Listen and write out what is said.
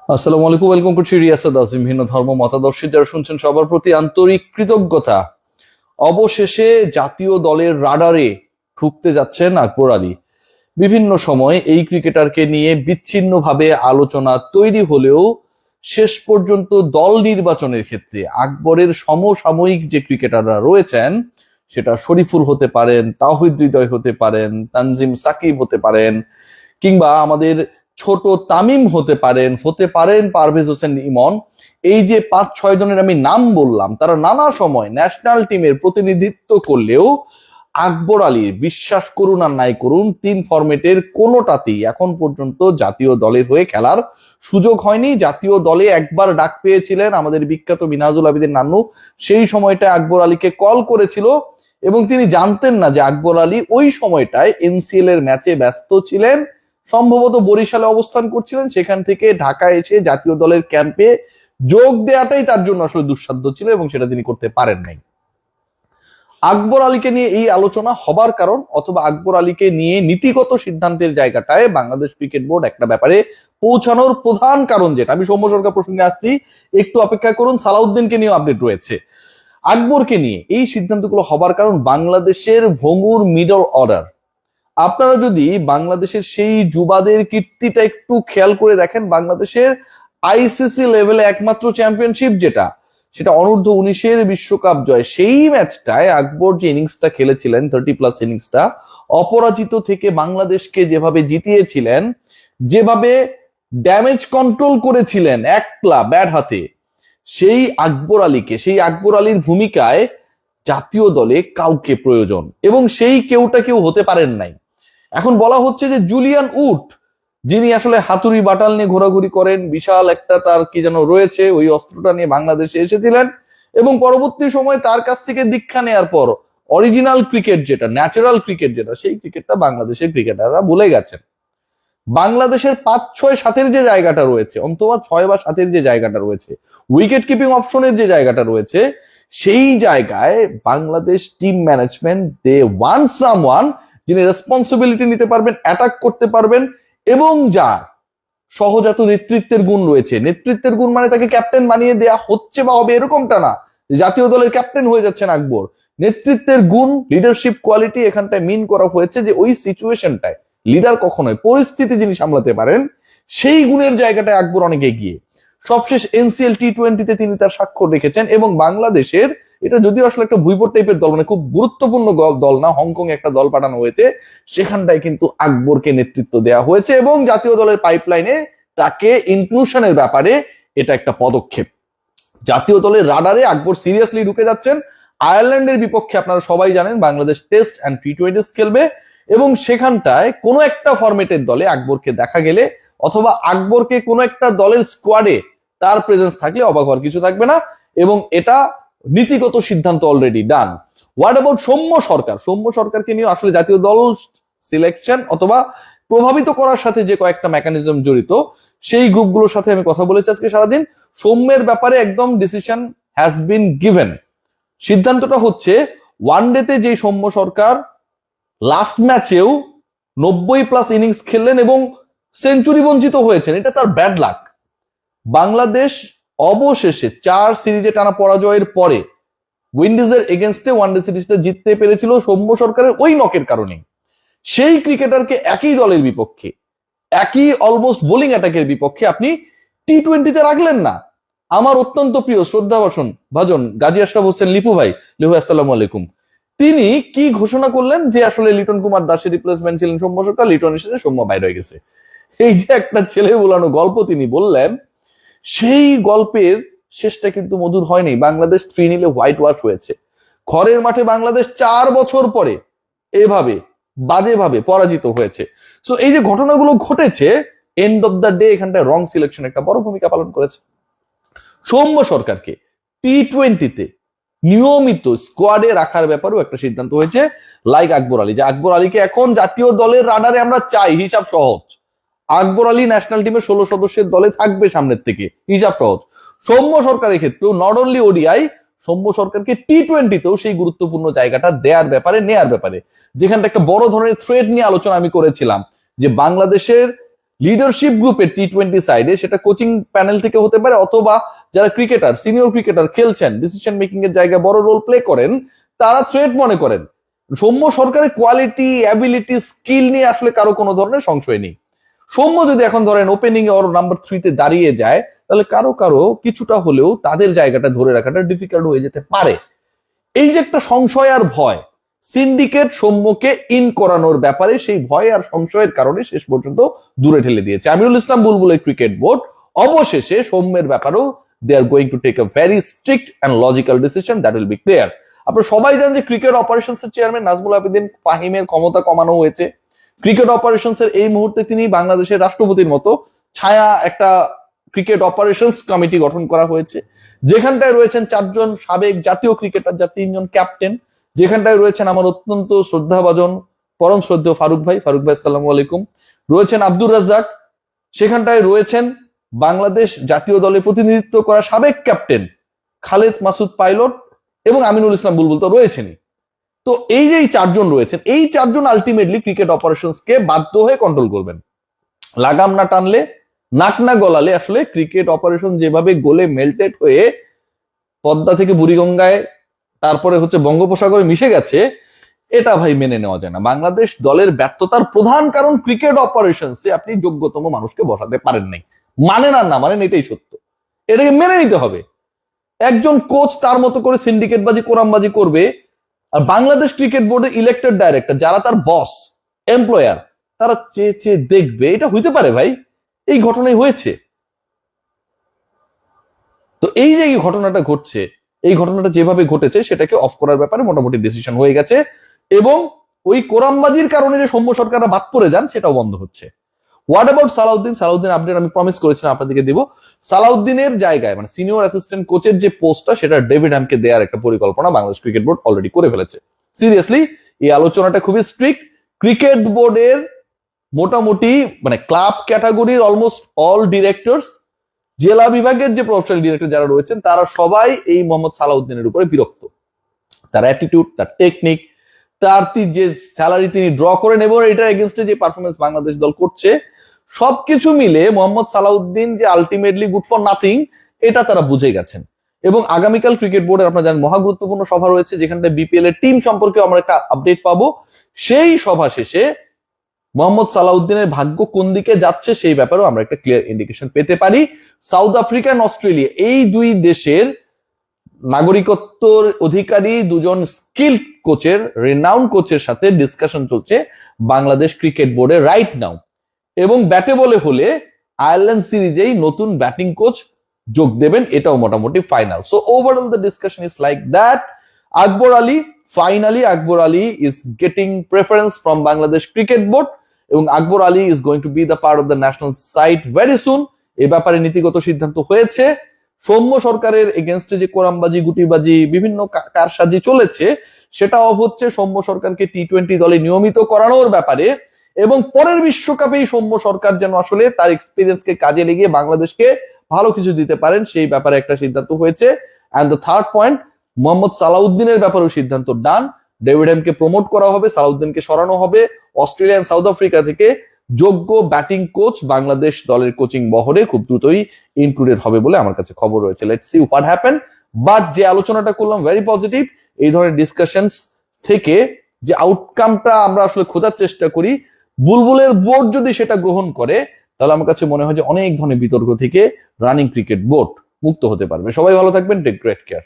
আসসালামু আলাইকুম, ওয়েলকাম করছি রিয়াসাদ আজিম। ভিন্ন ধর্ম মতাদর্শী যারা শুনছেন সবার প্রতি আন্তরিক কৃতজ্ঞতা। অবশেষে জাতীয় দলের রাডারে ঢুকতে যাচ্ছেন আকবর আলী। বিভিন্ন সময় এই ক্রিকেটারকে নিয়ে বিচ্ছিন্নভাবে আলোচনা তৈরি হলেও শেষ পর্যন্ত দল নির্বাচনের ক্ষেত্রে আকবরের সমসাময়িক যে ক্রিকেটাররা রয়েছেন, সেটা শরীফুল হতে পারেন, তাওহিদ হৃদয় হতে পারেন, তানজিম সাকিব হতে পারেন, কিংবা আমাদের ছোট তামিম হতে পারেন পারভেজ হোসেন ইমন। এই যে 5-6 জনের আমি নাম বললাম, তারা নানা সময় ন্যাশনাল টিমের প্রতিনিধিত্ব করলেও আকবর আলীর, বিশ্বাস করুন আর নাই করুন, 3 ফরম্যাটের কোনোটাতেই এখন পর্যন্ত জাতীয় দলের হয়ে খেলার সুযোগ হয়নি। জাতীয় দলে একবার ডাক পেয়েছিলেন আমাদের বিখ্যাত মিনহাজুল আবিদিন নান্নু, সেই সময়টা আকবর আলীকে কল করেছিল এবং তিনি জানতেন না যে আকবর আলী ওই সময়টায় এনসিএল এর ম্যাচে ব্যস্ত ছিলেন, সম্ভবত বরিশালে অবস্থান করছিলেন। সেখান থেকে ঢাকা এসে জাতীয় দলের ক্যাম্পে যোগ দেওয়াটাই তার জন্য আসলে দুঃসাধ্য ছিল এবং সেটা তিনি করতে পারেন নাই। আকবর আলীকে নিয়ে এই আলোচনা হবার কারণ, অথবা আকবর আলীকে নিয়ে নীতিগত সিদ্ধান্তের জায়গাটায় বাংলাদেশ ক্রিকেট বোর্ড একটা ব্যাপারে পৌঁছানোর প্রধান কারণ, যেটা আমি সৌম্য সরকার প্রসঙ্গে আসছি, একটু অপেক্ষা করুন, সালাউদ্দিনকে নিয়েও আপডেট রয়েছে। আকবরকে নিয়ে এই সিদ্ধান্তগুলো হবার কারণ বাংলাদেশের ভঙ্গুর মিডল অর্ডার। আপনারা যদি বাংলাদেশের সেই যুবাদের কীর্তিটা একটু খেয়াল করে দেখেন, বাংলাদেশের আইসিসি লেভেলে একমাত্র চ্যাম্পিয়নশিপ যেটা, সেটা অনূর্ধ্ব 19-এর বিশ্বকাপ জয়। সেই ম্যাচটায় আকবর যে ইনিংসটা খেলেছিলেন, 30+ ইনিংসটা, অপরাজিত থেকে বাংলাদেশকে যেভাবে জিতিয়েছিলেন, যেভাবে ড্যামেজ কন্ট্রোল করেছিলেন একলা ব্যাট হাতে, সেই আকবর আলীর ভূমিকায় জাতীয় দলে কাউকে প্রয়োজন, এবং সেই কেউ হতে পারেন নাই। এখন বলা হচ্ছে যে জুলিয়ান উড, যিনি আসলে হাতুড়ি বাটাল নিয়ে ঘোরাঘুরি করেন, বিশাল একটা তার কি যেন রয়েছে, ওই অস্ত্রটা নিয়ে বাংলাদেশে এসেছিলেন এবং পরবর্তী সময় তার কাছ থেকে দীক্ষা নেওয়ার পর অরিজিনাল ক্রিকেট যেটা, ন্যাচারাল ক্রিকেট যেটা, সেই ক্রিকেটটা বাংলাদেশের ক্রিকেটাররা ভুলে গেছেন। বাংলাদেশের 5-6-7-এর যে জায়গাটা রয়েছে, অন্তত 6 বা 7-এর যে জায়গাটা রয়েছে, উইকেট কিপিং অপশনের যে জায়গাটা রয়েছে, সেই জায়গায় বাংলাদেশ টিম ম্যানেজমেন্ট দে ওয়ান সামওয়ান যিনি রেসপন্সিবিলিটি নিতে পারবেন, অ্যাটাক করতে পারবেন, এবং যার সহজাত নেতৃত্বের গুণ রয়েছে। নেতৃত্বের গুণ মানে তাকে ক্যাপ্টেন বানিয়ে দেয়া হচ্ছে বা হবে এরকমটা না, জাতীয় দলের ক্যাপ্টেন হয়ে যাচ্ছেন আকবর। নেতৃত্বের গুণ, লিডারশিপ কোয়ালিটি এখানটায় মিন করা হয়েছে যে ওই সিচুয়েশনটায় লিডার কখনোই, পরিস্থিতি যিনি সামলাতে পারেন, সেই গুণের জায়গাটায় আকবর অনেক এগিয়ে। সবশেষ এনসিএল টি20-তে তিনি তার স্বাক্ষর রেখেছেন এবং বাংলাদেশের, এটা যদিও আসলে একটা ভুইপট টাইপের দল, মানে খুব গুরুত্বপূর্ণ দল না, হংকং একটা দল পাঠানো হয়েছে, সেখানটায় কিন্তু আকবরকে নেতৃত্ব দেওয়া হয়েছে এবং জাতীয় দলের পাইপলাইনে তাকে ইনক্লুশনের ব্যাপারে এটা একটা পদক্ষেপ। জাতীয় দলের রাডারে আকবর সিরিয়াসলি ঢুকে যাচ্ছেন। আয়ারল্যান্ডের বিপক্ষে আপনারা সবাই জানেন বাংলাদেশ টেস্ট অ্যান্ড টি20 খেলবে এবং সেখানটায় কোনো একটা ফরম্যাটের দলে আকবরকে দেখা গেলে, অথবা আকবরকে কোনো একটা দলের স্কোয়াডে তার প্রেজেন্স থাকলে অবাক হওয়ার কিছু থাকবে না, এবং এটা নীতিগত সিদ্ধান্ত already done. What about Soumya সরকারকে নিয়ে আসলে জাতীয় দল সিলেকশন অথবা প্রভাবিত করার সাথে যে কয়েকটা মেকানিজম জড়িত, সেই গ্রুপগুলোর সাথে আমি কথা বলেছি আজকে সারাদিন। সৌম্যের ব্যাপারে একদম ডিসিশন হ্যাজ বিন গিভেন। সিদ্ধান্তটা হচ্ছে, ওয়ানডেতে যে সৌম্য সরকার লাস্ট ম্যাচেও 90+ ইনিংস খেললেন এবং সেঞ্চুরি বঞ্চিত হয়েছেন, এটা তার ব্যাড লাক। বাংলাদেশ অবশেষে 4 সিরিজে টানা পরাজয়ের পরে উইন্ডিজের এগেনস্টে ওয়ানডে সিরিজটা জিততে পেরেছিল সৌম্য সরকারের ওই নকের কারণে। সেই ক্রিকেটারকে একই দলের বিপক্ষে, একই অলমোস্ট বোলিং অ্যাটাকের বিপক্ষে আপনি টি20তে রাখলেন না। আমার অত্যন্ত প্রিয় শ্রদ্ধা ভাজন গাজী আশরাফ হোসেন লিপু ভাই, লিপু আসসালামু আলাইকুম, তিনি কি ঘোষণা করলেন যে আসলে লিটন কুমার দাসের রিপ্লেসমেন্ট ছিলেন সৌম্য সরকার, লিটন এসেছে, সৌম্য বাইরে হয়ে গেছে। এই যে একটা ছেলে বোলানো গল্প তিনি বললেন, সেই গল্পের শেষটা কিন্তু মধুর হয়নি। বাংলাদেশ 3-0 হোয়াইট ওয়াশ হয়েছে। ঘরের মাঠে বাংলাদেশ 4 বছর পরে এভাবে বাজেভাবে পরাজিত হয়েছে। সো এই যে ঘটনাগুলো ঘটেছে, এন্ড অফ দ্য ডে এখানটায় রং সিলেকশন একটা বড় ভূমিকা পালন করেছে। সৌম্য সরকারকে টি20তে নিয়মিত স্কোয়াডে রাখার ব্যাপারেও একটা সিদ্ধান্ত হয়েছে, লাইক আকবর আলী, যে আকবর আলীকে এখন জাতীয় দলের রাডারে আমরা চাই। হিসাব সহজ, আকবর আলী ন্যাশনাল টিমের 16 সদস্যের দলে থাকবে সামনের থেকে, হিসাব সহজ। সৌম্য সরকারের ক্ষেত্রেও নট অনলি ওডিআই, সৌম্য সরকারকে টি20তেও সেই গুরুত্বপূর্ণ জায়গাটা দেওয়ার ব্যাপারে, নেয়ার ব্যাপারে, যেখানটা একটা বড় ধরনের থ্রেট নিয়ে আলোচনা আমি করেছিলাম, যে বাংলাদেশের লিডারশিপ গ্রুপের টি-20 সাইডে, সেটা কোচিং প্যানেল থেকে হতে পারে অথবা যারা ক্রিকেটার, সিনিয়র ক্রিকেটার খেলছেন, ডিসিশন মেকিং এর জায়গায় বড় রোল প্লে করেন, তারা থ্রেট মনে করেন। সৌম্য সরকারের কোয়ালিটি, অ্যাবিলিটি, স্কিল নিয়ে আসলে কারো কোনো ধরনের সংশয় নেই। সৌম্য যদি এখন ধরেন ওপেনিং ওর নাম্বার 3-তে দাঁড়িয়ে যায়, তাহলে কারো কারো কিছুটা হলেও তাদের জায়গাটা ধরে রাখাটা ডিফিকাল্ট হয়ে যেতে পারে। এই যে একটা সংশয় আর ভয়, সিন্ডিকেট সৌম্যকে ইন করানোর ব্যাপারে সেই ভয় আর সংশয়ের কারণে শেষ পর্যন্ত দূরে ঠেলে দিয়েছে আমিরুল ইসলাম বুলবুলের ক্রিকেট বোর্ড। অবশেষে সৌম্যের ব্যাপারেও they are going to take a very strict and logical decision that will be clear. আপনারা সবাই জানেন যে ক্রিকেট অপারেশনস এর চেয়ারম্যান নাজমুল আবেদিন ফাহিমের ক্ষমতা কমানো হয়েছে। ক্রিকেট অপারেশনস এর এই মুহূর্তে তিনি বাংলাদেশের রাষ্ট্রপতির মতো ছায়া একটা ক্রিকেট অপারেশনস কমিটি গঠন করা হয়েছে, যেখানটায় রয়েছেন 4 জন সাবেক জাতীয় ক্রিকেটার, যা 3 জন ক্যাপ্টেন, যেখানটায় রয়েছেন আমার অত্যন্ত শ্রদ্ধাভাজন পরম শ্রদ্ধেয় ফারুক ভাই আসসালামু আলাইকুম, রয়েছেন আব্দুর রাজ্জাক, সেখানটায় রয়েছেন বাংলাদেশ জাতীয় দলে প্রতিনিধিত্ব করা সাবেক ক্যাপ্টেন খালেদ মাসুদ পাইলট এবং আমিনুল ইসলাম বুলবুল তো রয়েছেনই। তো এই যে 4 জন রয়েছেন, এই 4 জন আলটিমেটলি ক্রিকেট অপারেশনস কে বাধ্য হয়ে কন্ট্রোল করবেন। লাগাম না টানলে, নাক না গলালে আসলে ক্রিকেট অপারেশন যেভাবে গোলে মেল্টেড হয়ে পদ্মা থেকে বুড়িগঙ্গায় তারপরে হচ্ছে বঙ্গোপসাগরে মিশে গেছে, এটা ভাই মেনে নেওয়া যায় না। বাংলাদেশ দলের ব্যর্থতার প্রধান কারণ ক্রিকেট অপারেশনসে আপনি যোগ্যতম মানুষকে বসাতে পারেন নাই। মানেন আর না মানেন, এটাই সত্য, এটাকে মেনে নিতে হবে। একজন কোচ তার মতো করে সিন্ডিকেটবাজি, কোরামবাজি করবে, আর বাংলাদেশ ক্রিকেট বোর্ডের ইলেক্টেড ডাইরেক্টর যারা তার বস, এমপ্লয়ার, তারা চেয়ে চেয়ে দেখবে। এটা হইতে পারে ভাই, এই ঘটনাই হয়েছে। তো এই যে এই ঘটনাটা ঘটছে, এই ঘটনাটা যেভাবে ঘটেছে সেটাকে অফ করার ব্যাপারে মোটামুটি ডিসিশন হয়ে গেছে, এবং ওই কোরামবাজির কারণে যে সৌম্য সরকাররা বাদ পড়ে যান সেটাও বন্ধ হচ্ছে। What about Salauddin? Salauddin update আমি প্রমিস করেছিলাম আপনাদেরকে দিব। সালাউদ্দিনের জায়গায় মানে সিনিয়র অ্যাসিস্ট্যান্ট কোচের যে পোস্টটা, সেটা ডেভিড হ্যামকে দেওয়ার একটা পরিকল্পনা বাংলাদেশ ক্রিকেট বোর্ড অলরেডি করে ফেলেছে। সিরিয়াসলি এই আলোচনাটা খুবই স্ট্রিক্ট। ক্রিকেট বোর্ডের মোটামুটি মানে ক্লাব ক্যাটাগরির অলমোস্ট অল ডিরেক্টরস, জেলা বিভাগের যে প্রফেশনাল ডিরেক্টর যারা রয়েছেন, তারা সবাই এই মোহাম্মদ সালাউদ্দিনের উপরে বিরক্ত। তার অ্যাটিটিউড, তার টেকনিক, তার যে স্যালারি তিনি ড্র করেন এবং এটার এগেনস্টে যে পারফরমেন্স বাংলাদেশ দল করছে, সবকিছু মিলে মোহাম্মদ সালাউদ্দিন যে আলটিমেটলি গুড ফর নাথিং, এটা তারা বুঝে গেছেন। এবং আগামীকাল ক্রিকেট বোর্ডের আপনারা জানেন মহা গুরুত্বপূর্ণ সভা রয়েছে, যেখানটা বিপিএল এর টিম সম্পর্কে আমরা একটা আপডেট পাবো। সেই সভা শেষে মোহাম্মদ সালাউদ্দিনের ভাগ্য কোন দিকে যাচ্ছে সেই ব্যাপারেও আমরা একটা ক্লিয়ার ইন্ডিকেশন পেতে পারি। সাউথ আফ্রিকা এবং অস্ট্রেলিয়া, এই দুই দেশের নাগরিকত্বর অধিকারী 2 জন স্কিল কোচের, রিনাউন্ড কোচের সাথে ডিসকাশন চলছে বাংলাদেশ ক্রিকেট বোর্ডে রাইট নাও। এবং ব্যাটে বলে হলে আয়ারল্যান্ড সিরিজেই নতুন ব্যাটিং কোচ যোগ দেবেন, এটাও মোটামুটি final. So overall the discussion is like that. Akbar Ali, finally Akbar Ali is getting preference from Bangladesh cricket board, এবং Akbar Ali is going to be the part of the national side very soon. এ ব্যাপারে নীতিগত সিদ্ধান্ত হয়েছে। সৌম্য সরকারের এগেনস্টে যে কোরামবাজি, গুটিবাজি, বিভিন্ন কারসাজি চলেছে, সেটা অফ হচ্ছে সৌম্য সরকারকে টি-20 দলে নিয়মিত করানোর ব্যাপারে, এবং পরের বিশ্বকাপেই সৌম্য সরকার যেন আসলে তার এক্সপিরিয়েন্সকে কাজে লাগিয়ে বাংলাদেশকে ভালো কিছু দিতে পারেন, সেই ব্যাপারে একটা সিদ্ধান্ত হয়েছে। And the third point, Mohammad সালাউদ্দিনের ব্যাপারেও সিদ্ধান্ত ডান। ডেভিড হ্যামকে প্রমোট করা হবে, সালাউদ্দিনকে সরানো হবে। অস্ট্রেলিয়া সাউথ আফ্রিকা থেকে যোগ্য ব্যাটিং কোচ বাংলাদেশ দলের কোচিং বহরে খুব দ্রুতই ইনক্লুডেড হবে বলে আমার কাছে খবর রয়েছে। Let's see what happen. But যে আলোচনাটা করলাম ভেরি পজিটিভ। এই ধরনের ডিসকাশনস থেকে যে আউটকামটা আমরা আসলে খোঁজার চেষ্টা করি, বুলবুলের বোর্ড যদি সেটা গ্রহণ করে, তাহলে আমার কাছে মনে হয় যে অনেক ধরনের বিতর্ক থেকে রানিং ক্রিকেট বোর্ড মুক্ত হতে পারবে। সবাই ভালো থাকবেন, টেক গ্রেট কেয়ার।